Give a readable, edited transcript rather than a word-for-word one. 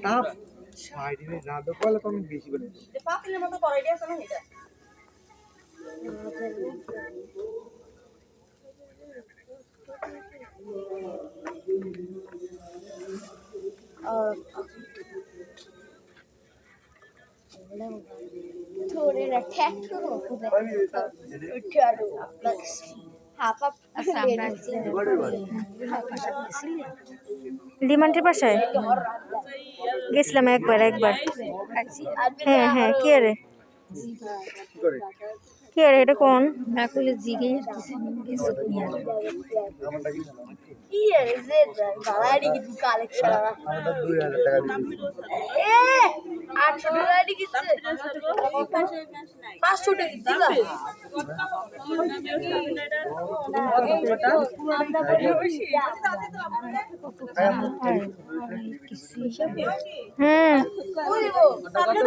তাপ সাইডে না তো বলে তো আমি বেশি বলে পাতিলের মতো করাই দিয়েছে না এটা थोड़े रखे करो লিমান্টির বাসায় গেছিলাম একবার হ্যাঁ হ্যাঁ কি আরে কি আরে এটা কোন নাকুলে জিগে ইয়ে যে বালাড়ি কি কালেকশন আমরা 2000 টাকা দিছি এ 800 টাকা দি কিছে 500 টাকা দিলা হুম